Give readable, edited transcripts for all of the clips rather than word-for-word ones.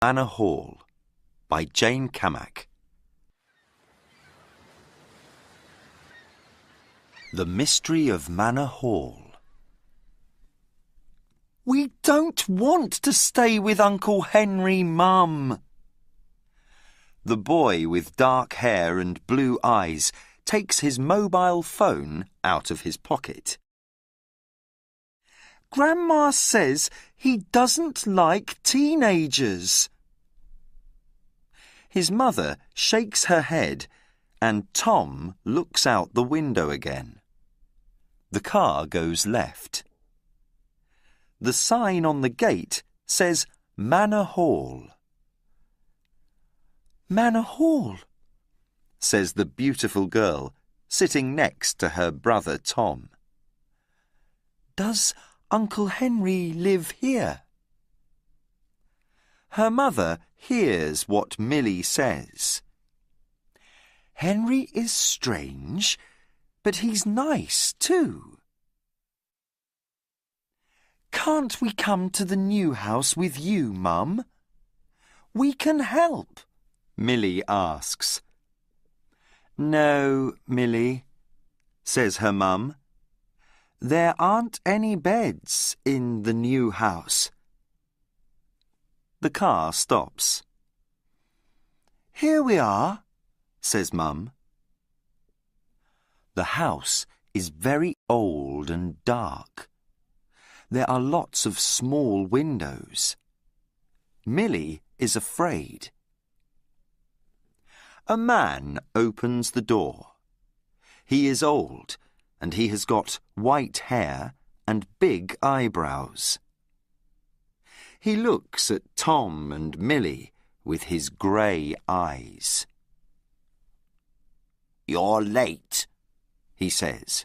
Manor Hall by Jane Kamak. The Mystery of Manor Hall. We don't want to stay with Uncle Henry, Mum. The boy with dark hair and blue eyes takes his mobile phone out of his pocket. Grandma says he doesn't like teenagers. His mother shakes her head and Tom looks out the window again. The car goes left. The sign on the gate says Manor Hall. Manor Hall, says the beautiful girl sitting next to her brother Tom. Does Uncle Henry live here? Her mother hears what Millie says. Henry is strange, but he's nice too. Can't we come to the new house with you, Mum? We can help, Millie asks. No, Millie, says her mum. There aren't any beds in the new house. The car stops. Here we are, says Mum. The house is very old and dark. There are lots of small windows. Millie is afraid. A man opens the door. He is old and he has got white hair and big eyebrows. He looks at Tom and Millie with his grey eyes. You're late, he says.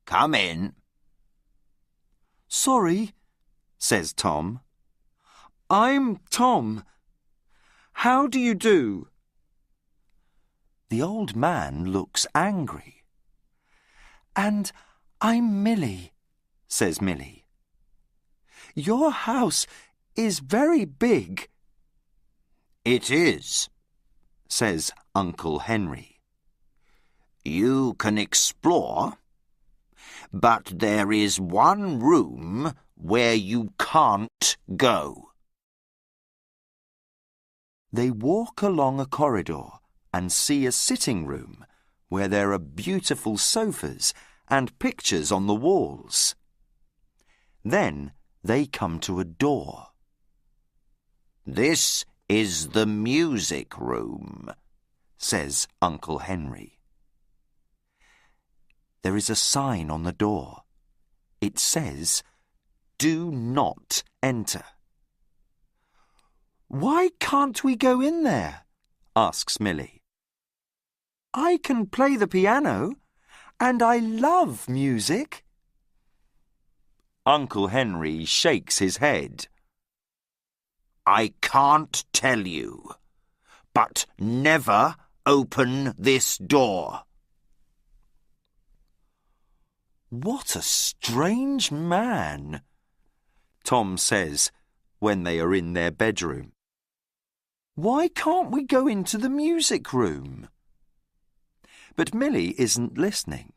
Come in. Sorry, says Tom. I'm Tom. How do you do? The old man looks angry. And I'm Millie, says Millie. Your house is very big. It is, says Uncle Henry. You can explore, but there is one room where you can't go. They walk along a corridor and see a sitting room where there are beautiful sofas and pictures on the walls. Then they come to a door. This is the music room, says Uncle Henry. There is a sign on the door. It says, "Do not enter." Why can't we go in there? Asks Millie. I can play the piano, and I love music. Uncle Henry shakes his head. I can't tell you, but never open this door. What a strange man, Tom says when they are in their bedroom. Why can't we go into the music room? But Millie isn't listening.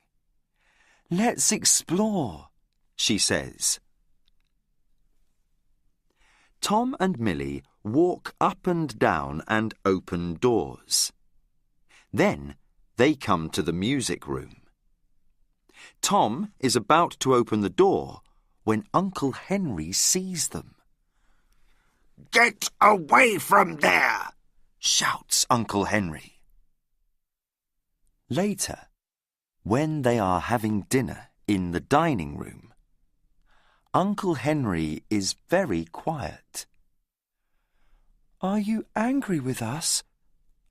Let's explore, she says. Tom and Millie walk up and down and open doors. Then they come to the music room. Tom is about to open the door when Uncle Henry sees them. Get away from there, shouts Uncle Henry. Later, when they are having dinner in the dining room, Uncle Henry is very quiet. Are you angry with us?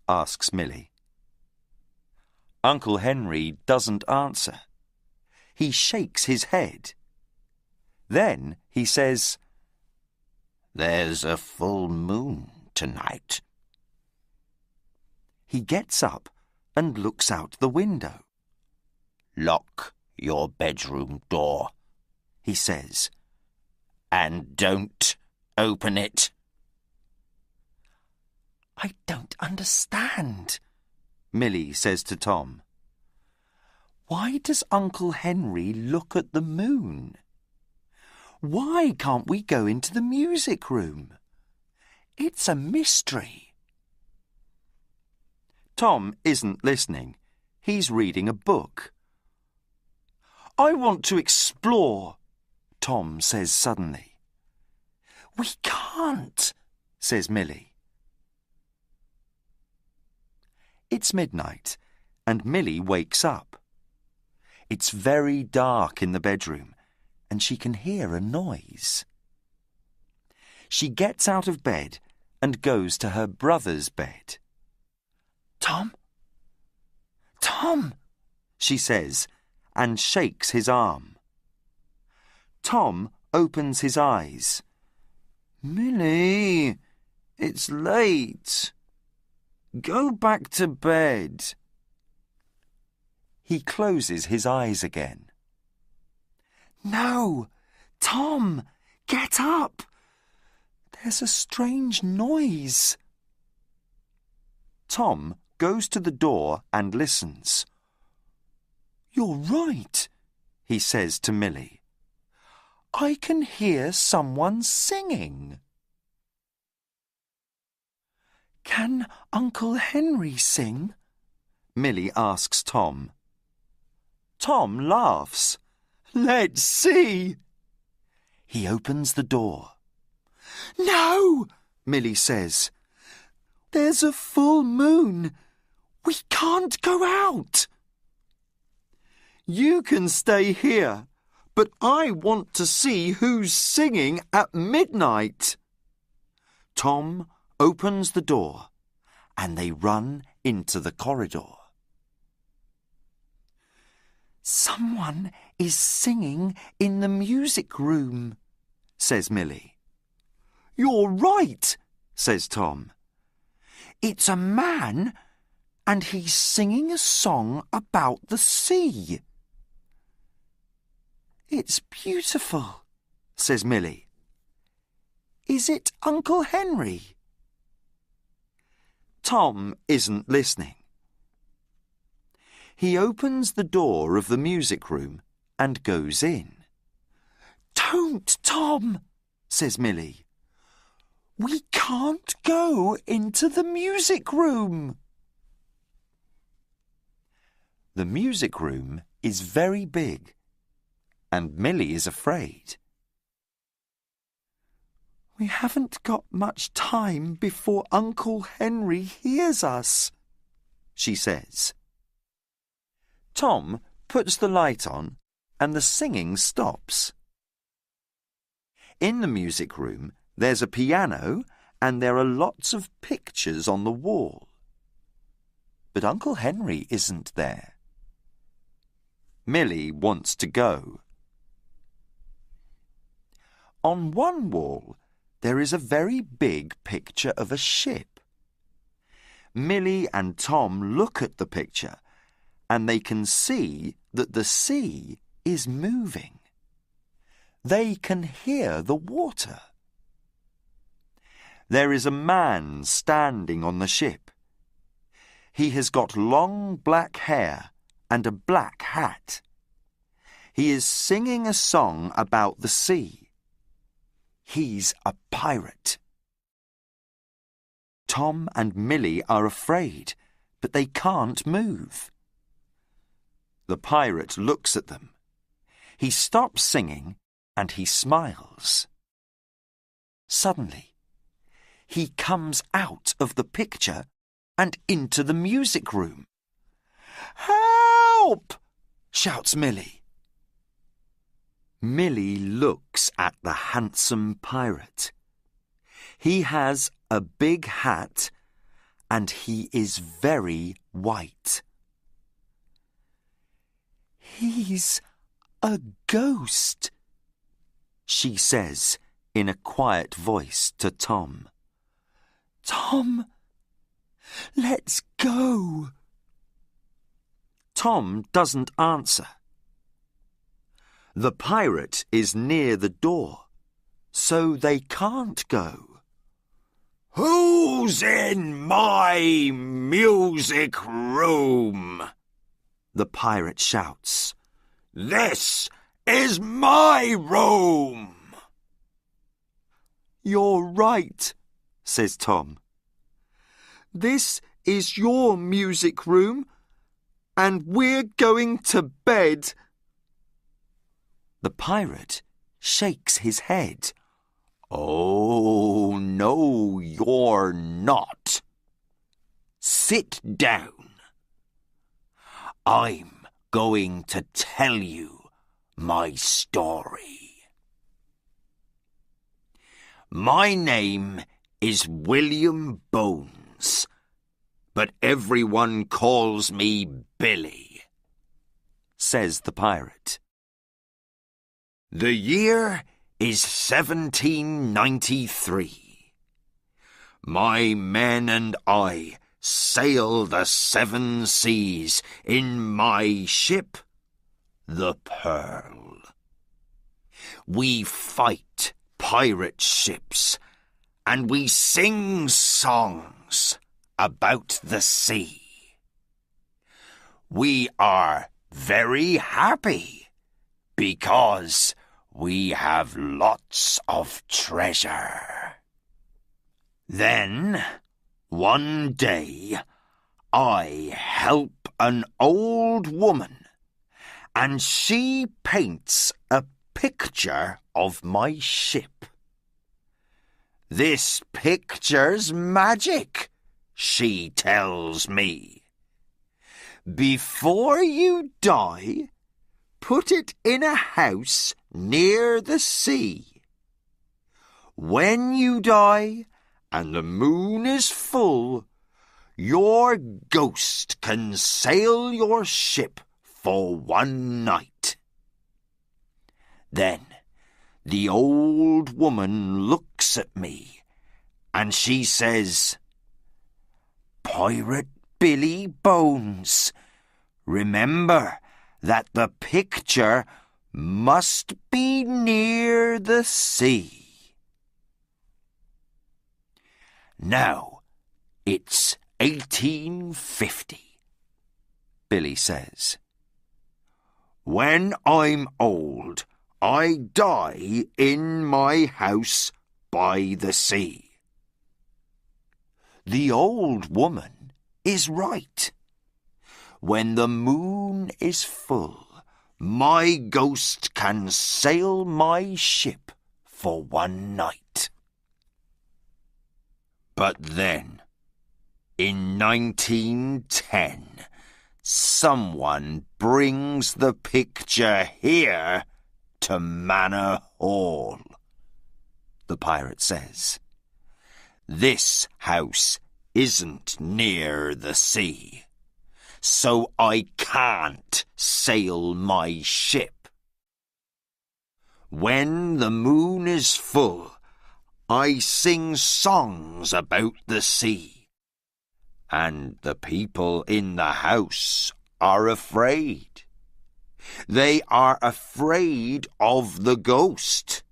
Asks Millie. Uncle Henry doesn't answer. He shakes his head. Then he says, There's a full moon tonight. He gets up and looks out the window. Lock your bedroom door, he says, and don't open it. I don't understand, Millie says to Tom. Why does Uncle Henry look at the moon? Why can't we go into the music room? It's a mystery. Tom isn't listening. He's reading a book. I want to explore, Tom says suddenly. We can't, says Millie. It's midnight, and Millie wakes up. It's very dark in the bedroom, and she can hear a noise. She gets out of bed and goes to her brother's bed. Tom? Tom, she says, and shakes his arm. Tom opens his eyes. Millie, it's late. Go back to bed. He closes his eyes again. No, Tom, get up. There's a strange noise. Tom goes to the door and listens. You're right, he says to Millie. I can hear someone singing. Can Uncle Henry sing? Millie asks Tom. Tom laughs. Let's see. He opens the door. No, Millie says. There's a full moon. We can't go out. You can stay here, but I want to see who's singing at midnight. Tom opens the door, and they run into the corridor. Someone is singing in the music room, says Millie. You're right, says Tom. It's a man, and he's singing a song about the sea. It's beautiful, says Millie. Is it Uncle Henry? Tom isn't listening. He opens the door of the music room and goes in. Don't, Tom, says Millie. We can't go into the music room. The music room is very big, and Millie is afraid. We haven't got much time before Uncle Henry hears us, she says. Tom puts the light on and the singing stops. In the music room, there's a piano and there are lots of pictures on the wall. But Uncle Henry isn't there. Millie wants to go. On one wall, there is a very big picture of a ship. Millie and Tom look at the picture, and they can see that the sea is moving. They can hear the water. There is a man standing on the ship. He has got long black hair and a black hat. He is singing a song about the sea. He's a pirate. Tom and Millie are afraid, but they can't move. The pirate looks at them. He stops singing and he smiles. Suddenly, he comes out of the picture and into the music room. Help! Shouts Millie. Millie looks at the handsome pirate. He has a big hat and he is very white. He's a ghost, she says in a quiet voice to Tom. Tom, let's go. Tom doesn't answer. The pirate is near the door, so they can't go. Who Who's in my music room? The pirate shouts. This is my room! You're right, says Tom. This is your music room, and we're going to bed. The pirate shakes his head. Oh, no, you're not. Sit down. I'm going to tell you my story. My name is William Bones, but everyone calls me Billy, says the pirate. The year is 1793. My men and I sail the 7 seas in my ship, the Pearl. We fight pirate ships, and we sing songs about the sea. We are very happy because we have lots of treasure. Then, one day, I help an old woman, and she paints a picture of my ship. This picture's magic, she tells me. Before you die, put it in a house near the sea. When you die and the moon is full, your ghost can sail your ship for one night. Then the old woman looks at me and she says, Pirate Billy Bones, remember that the picture must be near the sea. Now it's 1850, Billy says. When I'm old, I die in my house by the sea. The old woman is right. When the moon is full, my ghost can sail my ship for one night. But then, in 1910, someone brings the picture here to Manor Hall, the pirate says. This house isn't near the sea, so I can't sail my ship. When the moon is full, I sing songs about the sea, and the people in the house are afraid. They are afraid of the ghost.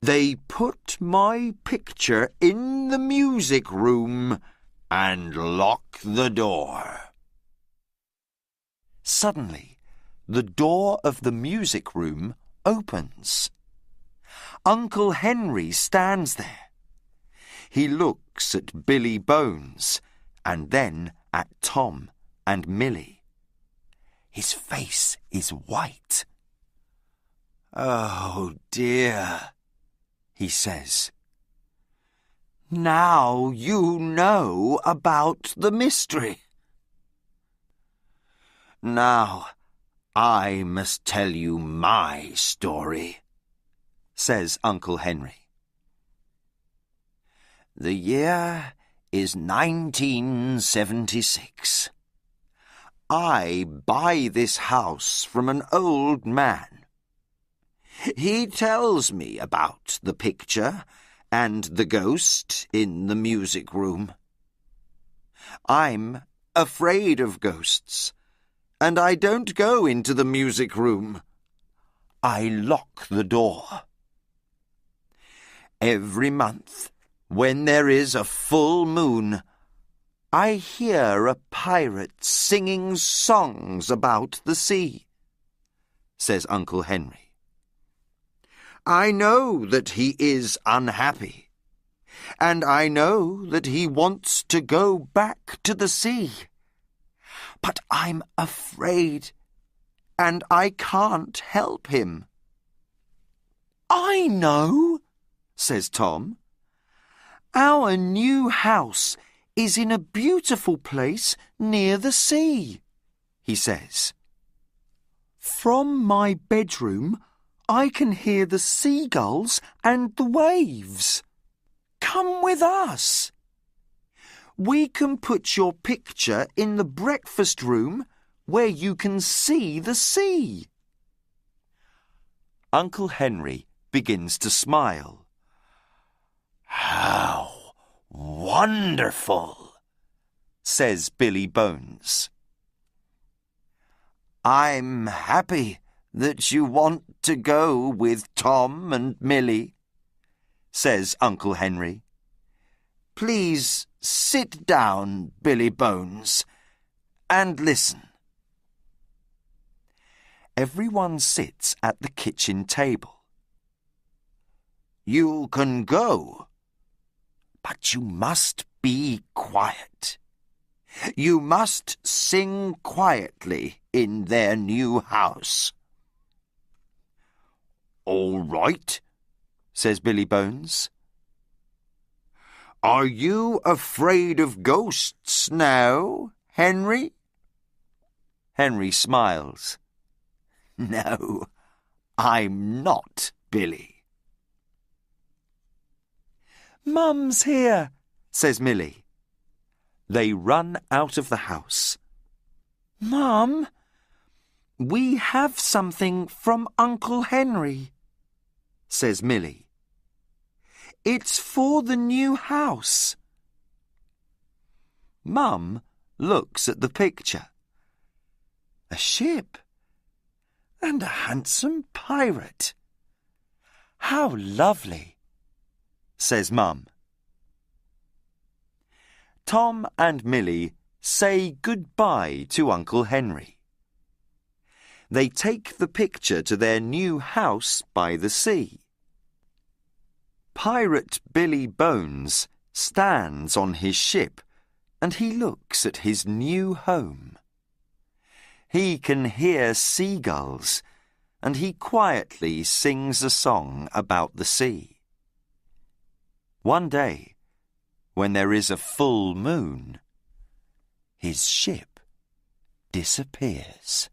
They put my picture in the music room and lock the door. Suddenly, the door of the music room opens. Uncle Henry stands there. He looks at Billy Bones and then at Tom and Millie. His face is white. Oh dear, he says. Now you know about the mystery. Now I must tell you my story, says Uncle Henry. The year is 1976. I buy this house from an old man. He tells me about the picture and the ghost in the music room. I'm afraid of ghosts, and I don't go into the music room. I lock the door. Every month, When there is a full moon, I hear a pirate singing songs about the sea, says Uncle Henry. I know that he is unhappy, and I know that he wants to go back to the sea. But I'm afraid, and I can't help him. I know, says Tom. Our new house is in a beautiful place near the sea, he says. From my bedroom, I can hear the seagulls and the waves. Come with us. We can put your picture in the breakfast room where you can see the sea. Uncle Henry begins to smile. How wonderful, says Billy Bones. I'm happy that you want to go with Tom and Millie, says Uncle Henry. Please sit down, Billy Bones, and listen. Everyone sits at the kitchen table. You can go, but you must be quiet. You must sing quietly in their new house. All right, says Billy Bones. Are you afraid of ghosts now, Henry? Henry smiles. No, I'm not, Billy. Mum's here, says Millie. They run out of the house. Mum, we have something from Uncle Henry, says Millie. It's for the new house. Mum looks at the picture. A ship and a handsome pirate. How lovely, says Mum. Tom and Millie say goodbye to Uncle Henry. They take the picture to their new house by the sea. Pirate Billy Bones stands on his ship and he looks at his new home. He can hear seagulls and he quietly sings a song about the sea. One day, when there is a full moon, his ship disappears.